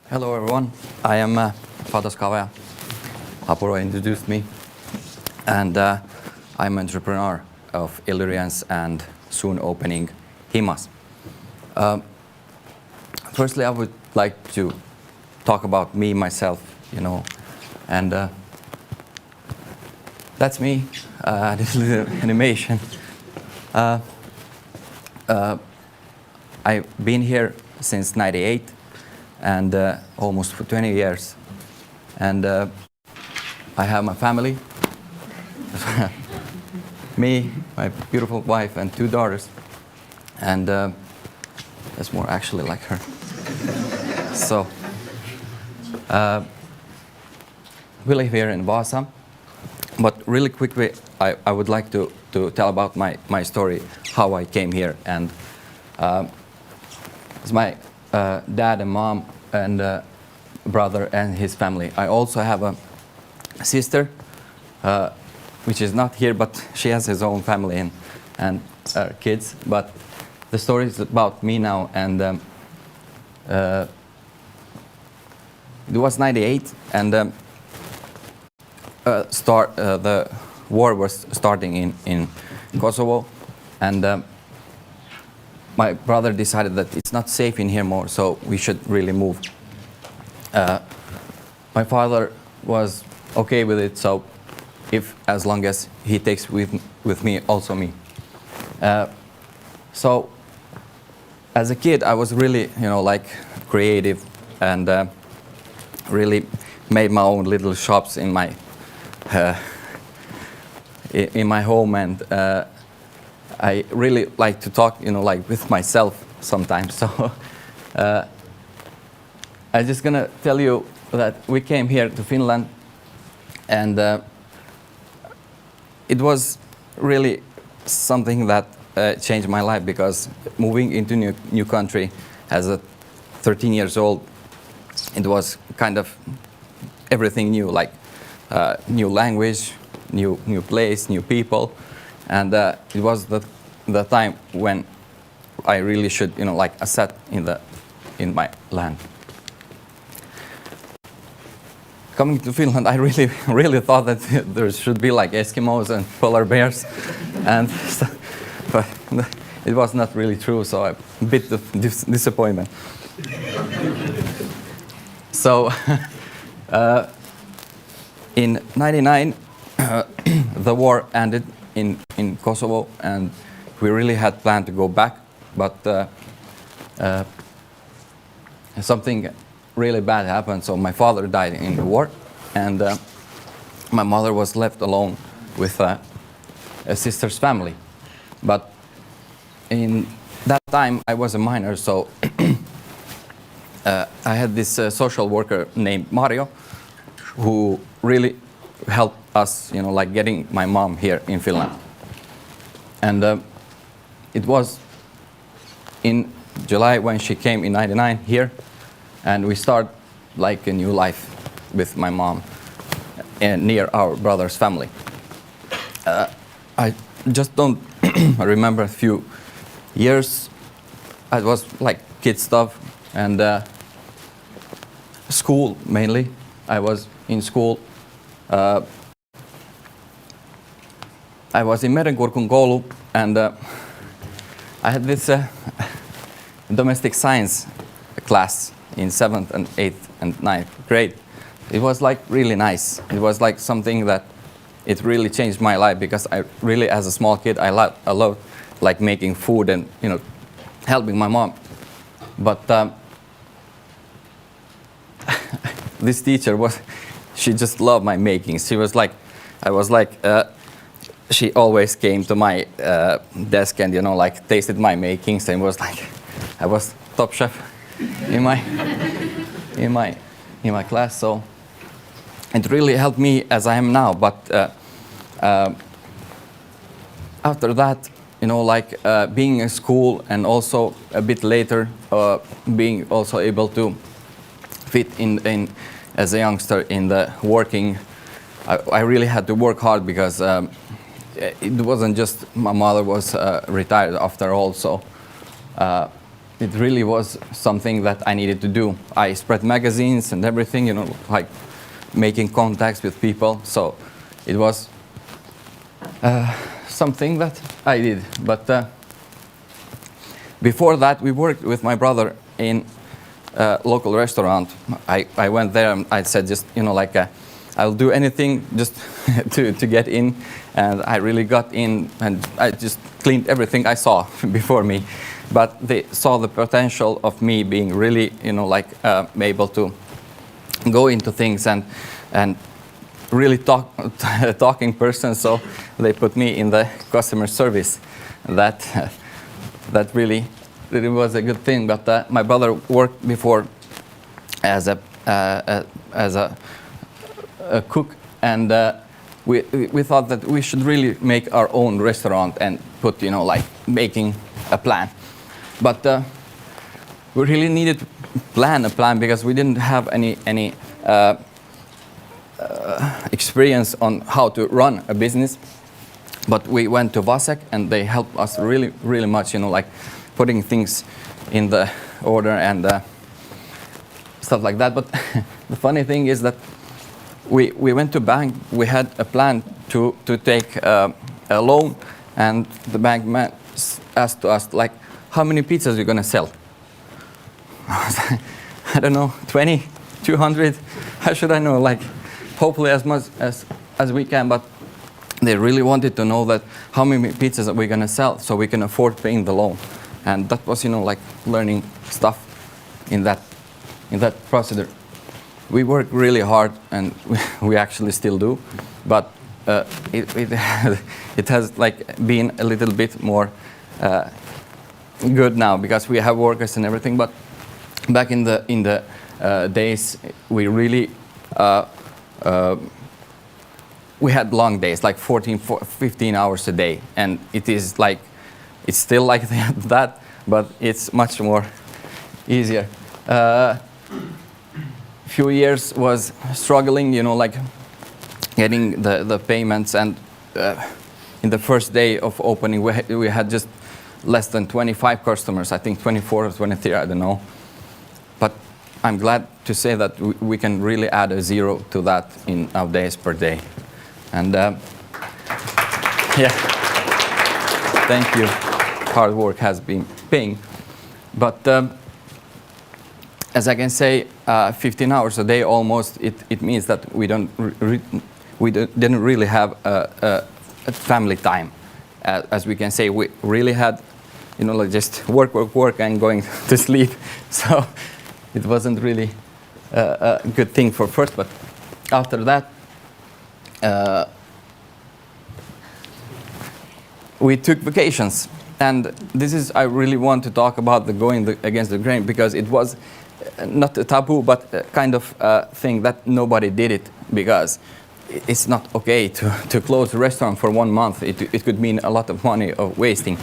Hello everyone, I am Fatos Kavaja. Apuro introduced me, and I'm an entrepreneur of Illyrians and soon opening Himas. Firstly, I would like to talk about me, myself, and that's me, this little animation. I've been here since '98 and almost for 20 years. And I have my family, me, my beautiful wife, and 2 daughters. And there's more actually like her. So, we live here in Vasa. But really quickly, I would like to tell about my story, how I came here. And it's my dad and mom and brother and his family. I also have a sister, which is not here, but she has his own family and kids. But the story is about me now, and it was '98, and the war was starting in Kosovo, and my brother decided that it's not safe in here more, so we should really move. My father was okay with it, so as long as he takes with me, also me. So as a kid, I was really, like creative, and really made my own little shops in my home, and I really like to talk, like with myself sometimes. So I'm just gonna tell you that we came here to Finland, and it was really something that changed my life, because moving into new country as a 13 years old, it was kind of everything new, like new language, new place, new people. And it was the time when I really should, like set in my land. Coming to Finland, I really thought that there should be like Eskimos and polar bears, but it was not really true. So I'm a bit of disappointment. So in '99, the war ended in Kosovo, and we really had planned to go back, but something really bad happened. So my father died in the war, and my mother was left alone with a sister's family. But in that time, I was a minor, so I had this social worker named Mario, who really helped us, like getting my mom here in Finland. And it was in July when she came in '99 here, and we started like a new life with my mom and near our brother's family. I just don't remember a few years. It was like kid stuff and school mainly. I was in school. I was in Merenkurkun koulu, and I had this domestic science class in 7th and 8th and 9th grade. It was like really nice. It was like something that it really changed my life, because I really, as a small kid, I loved like making food and helping my mom. But this teacher she just loved my makings. She was like, she always came to my desk and like tasted my makings, and was like, I was top chef in my class. So it really helped me as I am now. But after that, like being in school, and also a bit later being also able to fit in as a youngster in the working, I really had to work hard, because it wasn't just my mother was retired after all. So it really was something that I needed to do. I spread magazines and everything, you know, like making contacts with people. So it was something that I did. But before that, we worked with my brother in a local restaurant. I went there and I said, just, you know, like, I'll do anything just to get in. And I really got in, and I just cleaned everything I saw before me. But they saw the potential of me being really, you know, like, able to go into things and really talking person. So they put me in the customer service. That really was a good thing. But my brother worked before as a cook, and we thought that we should really make our own restaurant and put, you know, like, making a plan. But we really needed to plan a plan because we didn't have any experience on how to run a business. But we went to Vasek, and they helped us really, really much, you know, like putting things in the order and stuff like that. But the funny thing is that we went to bank. We had a plan to take a loan, and the bank man asked us, like, how many pizzas are you gonna sell? I was like, I don't know, 20, 200. How should I know? Like, hopefully as much as we can. But they really wanted to know that how many pizzas are we gonna sell so we can afford paying the loan. And that was, you know, like learning stuff in that procedure. We work really hard, and we actually still do, but it has like been a little bit more good now because we have workers and everything. But back in the days, we really we had long days, like 15 hours a day, and it's still like that, but it's much more easier. Few years was struggling, you know, like getting the payments, and in the first day of opening we had just less than 25 customers, I think 24 or 23, I don't know. But I'm glad to say that we can really add a zero to that in our days per day. And yeah, thank you. Hard work has been paying. But as I can say, 15 hours a day almost, it means that we didn't really have a family time. As we can say, we really had, you know, like just work and going to sleep. So it wasn't really a good thing for first, but after that, we took vacations. And this is, I really want to talk about the going against the grain, because it was not a taboo, but a kind of thing that nobody did it, because it's not okay to close a restaurant for 1 month. It could mean a lot of money of wasting.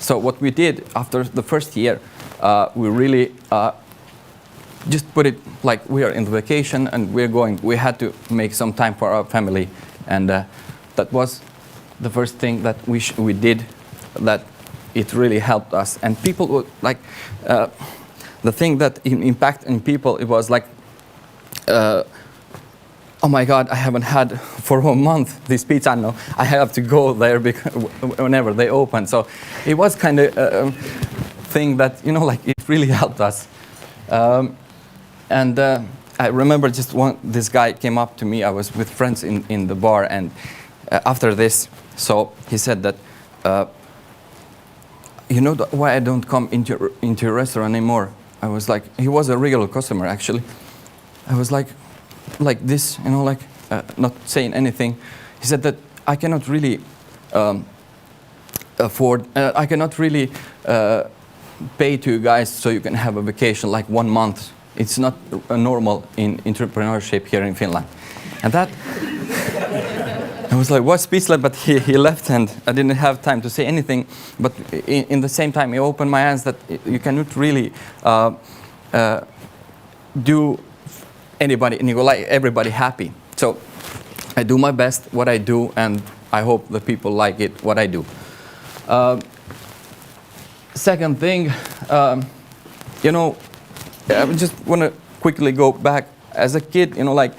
So what we did after the first year, we really just put it like we are in the vacation and we had to make some time for our family. And that was the first thing that we did, that it really helped us. And people would like, the thing that impact in people, it was like, oh my God, I haven't had for a month this pizza. No, I have to go there because whenever they open. So it was kind of a thing that, you know, like it really helped us. And I remember just this guy came up to me. I was with friends in the bar, and after this, so he said that, you know why I don't come into your restaurant anymore? I was like, he was a regular customer actually. I was like this, you know, like not saying anything. He said that I cannot really afford, I cannot really pay to you guys so you can have a vacation like 1 month. It's not normal in entrepreneurship here in Finland. And that, I was like, what speechless, but he left and I didn't have time to say anything. But in the same time, he opened my eyes that you cannot really do everybody happy. So I do my best what I do, and I hope the people like it what I do. Second thing, you know, I just want to quickly go back. As a kid, you know, like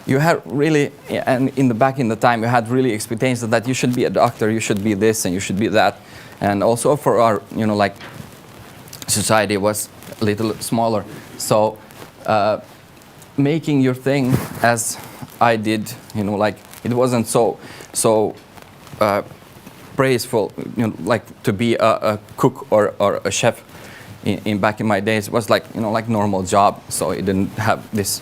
you had really, and back in the time, you had really expectations that you should be a doctor, you should be this, and you should be that. And also for our, you know, like society was a little smaller. So making your thing as I did, you know, like it wasn't so praiseful, you know, like to be a cook or a chef. Back in my days, it was like, you know, like normal job. So it didn't have this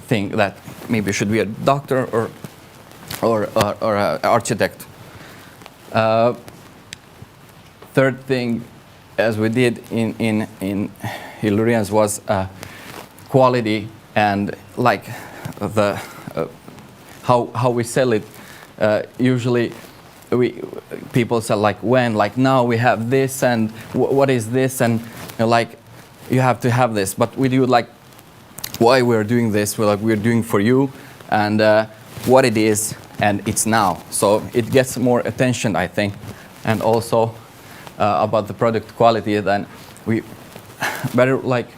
thing that maybe you should be a doctor or an architect. Third thing, as we did in Illyrians, was quality and like the how we sell it. Usually people say like when, like now we have this and what is this, and you know, like you have to have this, but we do like why we're doing this, we're doing for you, and what it is, and it's now. So it gets more attention, I think, and also about the product quality. Then we better like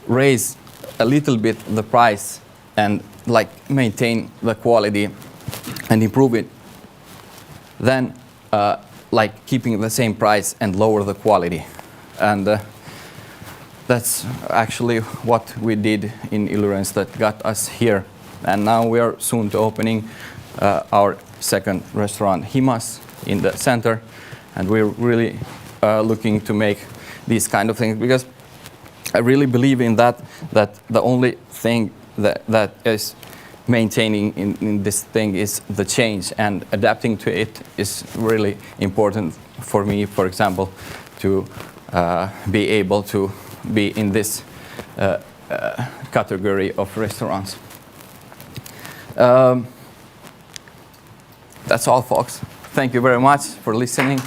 raise a little bit the price and like maintain the quality and improve it. Then like keeping the same price and lower the quality. And that's actually what we did in Illyrians that got us here. And now we are soon to opening our second restaurant, Himas, in the center. And we're really looking to make these kind of things, because I really believe in that the only thing that is maintaining in this thing is the change, and adapting to it is really important for me, for example, to be able to be in this category of restaurants. That's all, folks. Thank you very much for listening.